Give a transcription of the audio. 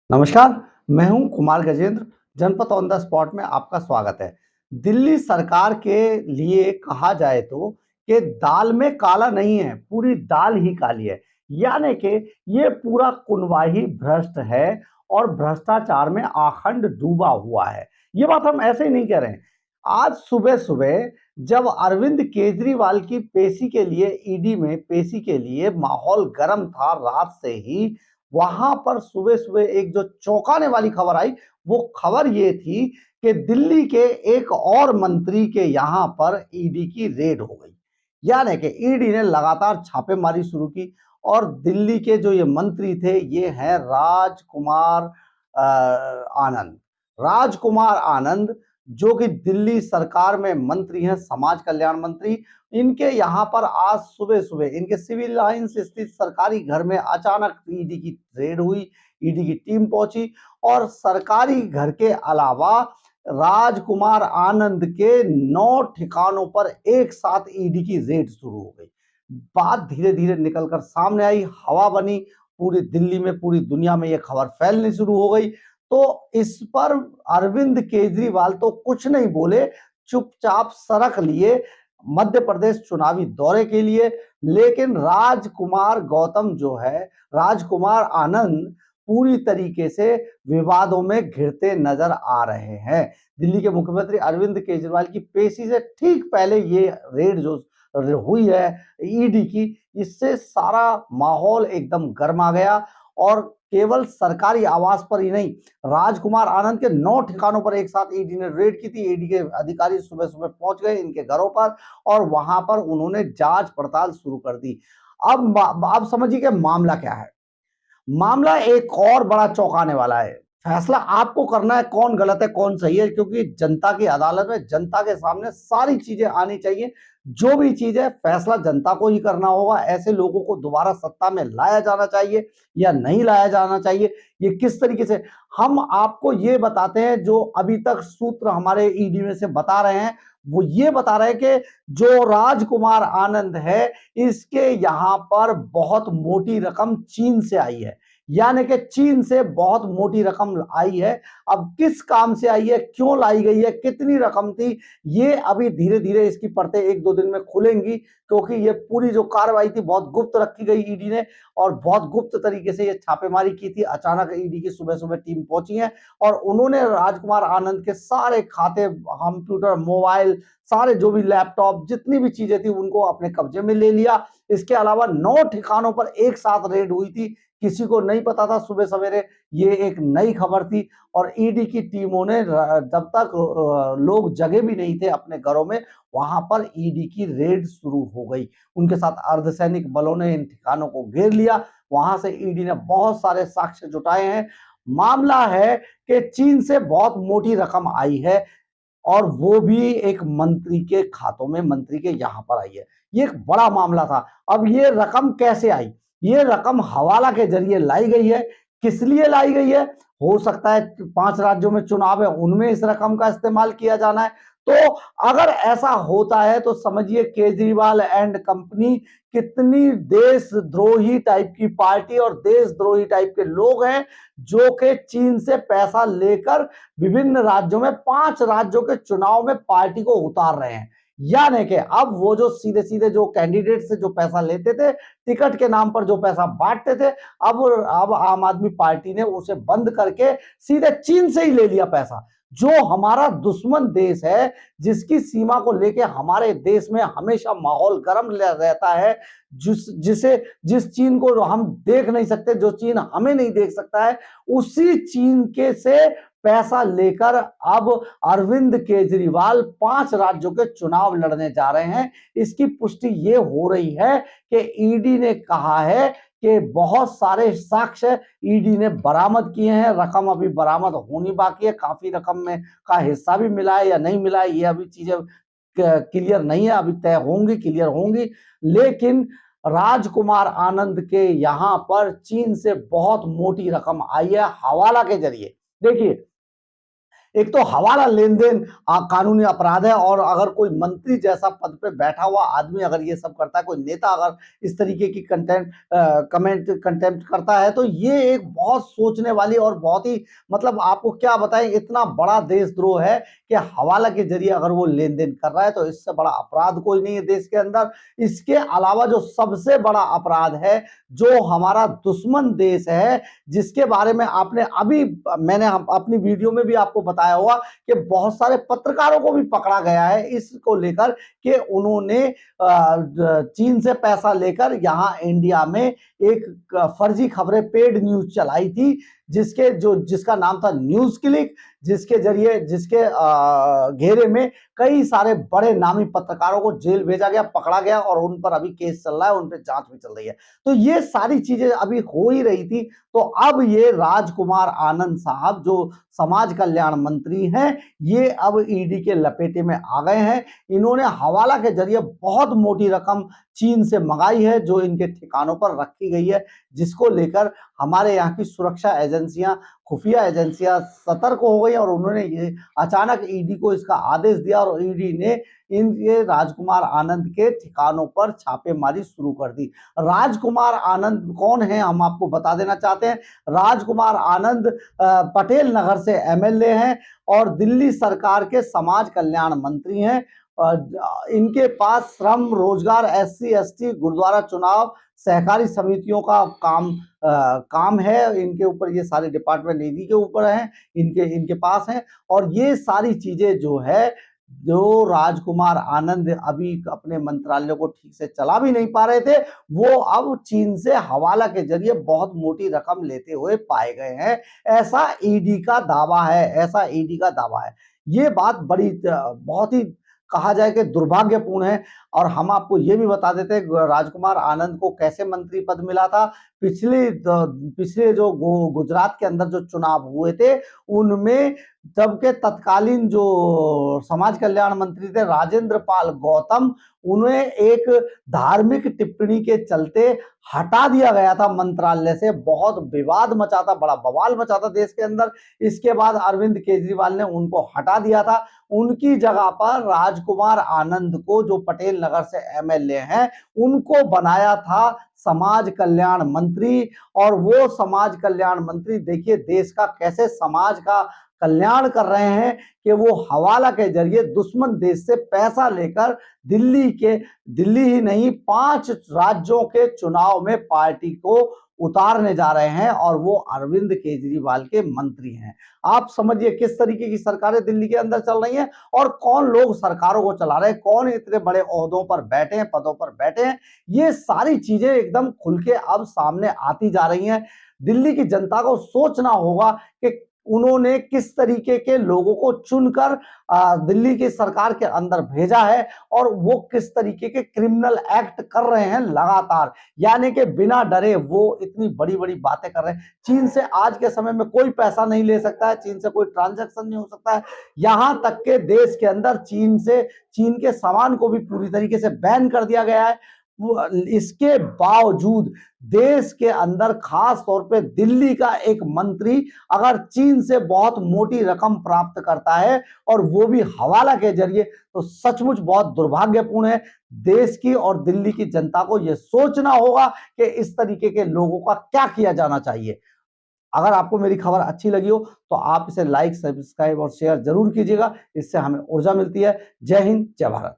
नमस्कार, मैं हूं कुमार गजेंद्र। जनपद ऑन द स्पॉट में आपका स्वागत है। दिल्ली सरकार के लिए कहा जाए तो कि दाल में काला नहीं है, पूरी दाल ही काली है। यानी कि ये पूरा कुनबा ही भ्रष्ट है और भ्रष्टाचार में आखंड डूबा हुआ है। ये बात हम ऐसे ही नहीं कह रहे हैं। आज सुबह-सुबह जब अरविंद केजरीवाल की पेशी के लिए ईडी में पेशी के लिए माहौल गर्म था रात से ही, वहां पर सुबह-सुबह एक जो चौंकाने वाली खबर आई, वो खबर ये थी कि दिल्ली के एक और मंत्री के यहां पर ईडी की रेड हो गई। यानी कि ईडी ने लगातार छापेमारी शुरू की और दिल्ली के जो ये मंत्री थे, ये हैं राजकुमार आनंद। राजकुमार आनंद जो कि दिल्ली सरकार में मंत्री हैं, समाज कल्याण मंत्री। इनके यहाँ पर आज सुबह-सुबह इनके सिविल लाइन्स स्थित सरकारी घर में अचानक ईडी की रेड हुई, ईडी की टीम पहुंची और सरकारी घर के अलावा राजकुमार आनंद के 9 ठिकानों पर एक साथ ईडी की रेड शुरू हो गई। बात धीरे-धीरे निकलकर सामने आई, हवा बनी, पूरी दिल्ली में, पूरी दुनिया में ये खबर फैलनी शुरू हो गई। तो इस पर अरविंद केजरीवाल तो कुछ नहीं बोले, चुपचाप सरक लिए मध्य प्रदेश चुनावी दौरे के लिए। लेकिन राजकुमार गौतम जो है, राजकुमार आनंद पूरी तरीके से विवादों में घिरते नजर आ रहे हैं। दिल्ली के मुख्यमंत्री अरविंद केजरीवाल की पेशी से ठीक पहले ये रेड जो हुई है ईडी की, इससे सारा माहौल एकदम गर्मा गया और केवल सरकारी आवास पर ही नहीं, राजकुमार आनंद के 9 ठिकानों पर एक साथ ईडी ने रेड की थी। ईडी के अधिकारी सुबह-सुबह पहुंच गए इनके घरों पर और वहां पर उन्होंने जांच पड़ताल शुरू कर दी। अब समझिए कि मामला क्या है। मामला एक और बड़ा चौंकाने वाला है। फैसला आपको करना है कौन गलत है, कौन सही है, क्योंकि जनता की अदालत में जनता के सामने सारी चीजें आनी चाहिए। जो भी चीज है फैसला जनता को ही करना होगा। ऐसे लोगों को दोबारा सत्ता में लाया जाना चाहिए या नहीं लाया जाना चाहिए, ये किस तरीके से हम आपको ये बताते हैं। जो अभी तक सूत्र हमारे ईडी में से बता रहे हैं, वो ये बता रहे हैं कि जो राजकुमार आनंद है, इसके यहां पर बहुत मोटी रकम चीन से आई है। यानी कि चीन से बहुत मोटी रकम आई है। अब किस काम से आई है, क्यों लाई गई है, कितनी रकम थी, ये अभी धीरे-धीरे इसकी परतें 1-2 दिन में खुलेंगी, क्योंकि ये पूरी जो कार्रवाई थी बहुत गुप्त रखी गई ईडी ने और बहुत गुप्त तरीके से ये छापेमारी की थी। अचानक ईडी की सुबह-सुबह टीम पहुंची है और उन्होंने राजकुमार आनंद के सारे खाते, कंप्यूटर, मोबाइल, सारे जो भी लैपटॉप, जितनी भी चीजें थी उनको अपने कब्जे में ले लिया। इसके अलावा 9 ठिकानों पर एक साथ रेड हुई थी। किसी को नहीं पता था सुबह सवेरे, ये एक नई खबर थी और ईडी की टीमों ने जब तक लोग जगे भी नहीं थे अपने घरों में, वहां पर ईडी की रेड शुरू हो गई। उनके साथ अर्धसैनिक बलों ने इन ठिकानों को घेर लिया। वहां से ईडी ने बहुत सारे साक्ष्य जुटाए हैं। मामला है कि चीन से बहुत मोटी रकम आई है और वो भी एक मंत्री के खातों में, मंत्री के यहां पर आई है। ये एक बड़ा मामला था। अब ये रकम कैसे आई? ये रकम हवाला के जरिए लाई गई है। किस लिए लाई गई है? हो सकता है 5 राज्यों में चुनाव है, उनमें इस रकम का इस्तेमाल किया जाना है। तो अगर ऐसा होता है तो समझिए केजरीवाल एंड कंपनी कितनी देशद्रोही टाइप की पार्टी और देशद्रोही टाइप के लोग हैं, जो कि चीन से पैसा लेकर विभिन्न राज्यों में, 5 राज्यों के चुनाव में पार्टी को उतार रहे हैं। यानी कि अब वो जो सीधे-सीधे जो कैंडिडेट से जो पैसा लेते थे, टिकट के नाम पर जो पैसा बांटते थे, अब आम आदमी पार्टी ने उसे बंद करके सीधे चीन से ही ले लिया पैसा। जो हमारा दुश्मन देश है, जिसकी सीमा को लेके हमारे देश में हमेशा माहौल गर्म रहता है, जिस चीन को हम देख नहीं सकते, जो चीन हमें नहीं देख सकता है, उसी चीन के से पैसा लेकर अब अरविंद केजरीवाल 5 राज्यों के चुनाव लड़ने जा रहे हैं। इसकी पुष्टि ये हो रही है कि ईडी ने कहा है कि बहुत सारे साक्ष्य ईडी ने बरामद किए हैं। रकम अभी बरामद होनी बाकी है। काफी रकम में का हिस्सा भी मिला है या नहीं मिला है, ये अभी चीजें क्लियर नहीं है, अभी तय होंगी, क्लियर होंगी। लेकिन राजकुमार आनंद के यहां पर चीन से बहुत मोटी रकम आई है हवाला के जरिए। देखिए, एक तो हवाला लेन देन कानूनी अपराध है, और अगर कोई मंत्री जैसा पद पे बैठा हुआ आदमी अगर ये सब करता है, कोई नेता अगर इस तरीके की कंटेम्प्ट करता है, तो ये एक बहुत सोचने वाली और बहुत ही, मतलब आपको क्या बताएं, इतना बड़ा देशद्रोह है कि हवाला के जरिए अगर वो लेन देन कर रहा है तो इससे बड़ा अपराध कोई नहीं है देश के अंदर। इसके अलावा जो सबसे बड़ा अपराध है, जो हमारा दुश्मन देश है, जिसके बारे में आपने अभी, मैंने अपनी वीडियो में भी आपको बताया होगा कि बहुत सारे पत्रकारों को भी पकड़ा गया है इसको लेकर कि उन्होंने चीन से पैसा लेकर यहां इंडिया में एक फर्जी खबरें, पेड न्यूज चलाई थी, जिसका नाम था न्यूज क्लिक, जिसके जरिए, जिसके घेरे में कई सारे बड़े नामी पत्रकारों को जेल भेजा गया, पकड़ा गया, और उन पर अभी केस चल रहा है, उन पर जांच भी चल रही है। तो ये सारी चीजें अभी हो ही रही थी। तो अब ये राजकुमार आनंद साहब जो समाज कल्याण मंत्री हैं, ये अब ईडी के लपेटे में आ गए हैं। इन्होंने हवाला के जरिए बहुत मोटी रकम चीन से मंगाई है, जो इनके ठिकानों पर रखी गई है, जिसको लेकर हमारे यहाँ की सुरक्षा एजेंसियां, खुफिया एजेंसियां सतर्क हो गई, और उन्होंने ये अचानक ईडी को इसका आदेश दिया, और ईडी ने ये राजकुमार आनंद के ठिकानों पर छापेमारी शुरू कर दी। राजकुमार आनंद कौन है, हम आपको बता देना चाहते हैं। राजकुमार आनंद पटेल नगर से एमएलए हैं और दिल्ली सरकार के समाज कल्याण मंत्री हैं। इनके पास श्रम, रोजगार, एससी एसटी, गुरुद्वारा चुनाव, सहकारी समितियों का काम है। इनके ऊपर ये सारे डिपार्टमेंट इन्हीं के ऊपर हैं, इनके पास हैं। और ये सारी चीजें जो है, जो राजकुमार आनंद अभी अपने मंत्रालय को ठीक से चला भी नहीं पा रहे थे, वो अब चीन से हवाला के जरिए बहुत मोटी रकम लेते हुए पाए गए हैं। ऐसा ईडी का दावा है, ऐसा ईडी का दावा है। ये बात बड़ी, बहुत ही कहा जाए कि दुर्भाग्यपूर्ण है। और हम आपको ये भी बता देते हैं राजकुमार आनंद को कैसे मंत्री पद मिला था। पिछले जो गुजरात के अंदर जो चुनाव हुए थे, उनमें तब के तत्कालीन जो समाज कल्याण मंत्री थे राजेंद्र पाल गौतम, उन्हें एक धार्मिक टिप्पणी के चलते हटा दिया गया था मंत्रालय से। बहुत विवाद मचा था, बड़ा बवाल मचा था देश के अंदर। इसके बाद अरविंद केजरीवाल ने उनको हटा दिया था। उनकी जगह पर राजकुमार आनंद को, जो पटेल नगर से एमएलए हैं, उनको बनाया था समाज कल्याण मंत्री। और वो समाज कल्याण मंत्री देखिए देश का कैसे समाज का कल्याण कर रहे हैं कि वो हवाला के जरिए दुश्मन देश से पैसा लेकर दिल्ली ही नहीं 5 राज्यों के चुनाव में पार्टी को उतारने जा रहे हैं, और वो अरविंद केजरीवाल के मंत्री हैं। आप समझिए किस तरीके की सरकारें दिल्ली के अंदर चल रही हैं, और कौन लोग सरकारों को चला रहे हैं, कौन इतने बड़े ओहदों पर बैठे हैं, पदों पर बैठे हैं। ये सारी चीजें एकदम खुल के अब सामने आती जा रही हैं। दिल्ली की जनता को सोचना होगा कि उन्होंने किस तरीके के लोगों को चुनकर दिल्ली की सरकार के अंदर भेजा है, और वो किस तरीके के क्रिमिनल एक्ट कर रहे हैं लगातार, यानी कि बिना डरे वो इतनी बड़ी बड़ी बातें कर रहे हैं। चीन से आज के समय में कोई पैसा नहीं ले सकता है, चीन से कोई ट्रांजैक्शन नहीं हो सकता है। यहां तक के देश के अंदर चीन के सामान को भी पूरी तरीके से बैन कर दिया गया है। इसके बावजूद देश के अंदर, खास तौर पे दिल्ली का एक मंत्री अगर चीन से बहुत मोटी रकम प्राप्त करता है, और वो भी हवाला के जरिए, तो सचमुच बहुत दुर्भाग्यपूर्ण है। देश की और दिल्ली की जनता को यह सोचना होगा कि इस तरीके के लोगों का क्या किया जाना चाहिए। अगर आपको मेरी खबर अच्छी लगी हो तो आप इसे लाइक, सब्सक्राइब और शेयर जरूर कीजिएगा। इससे हमें ऊर्जा मिलती है। जय हिंद, जय भारत।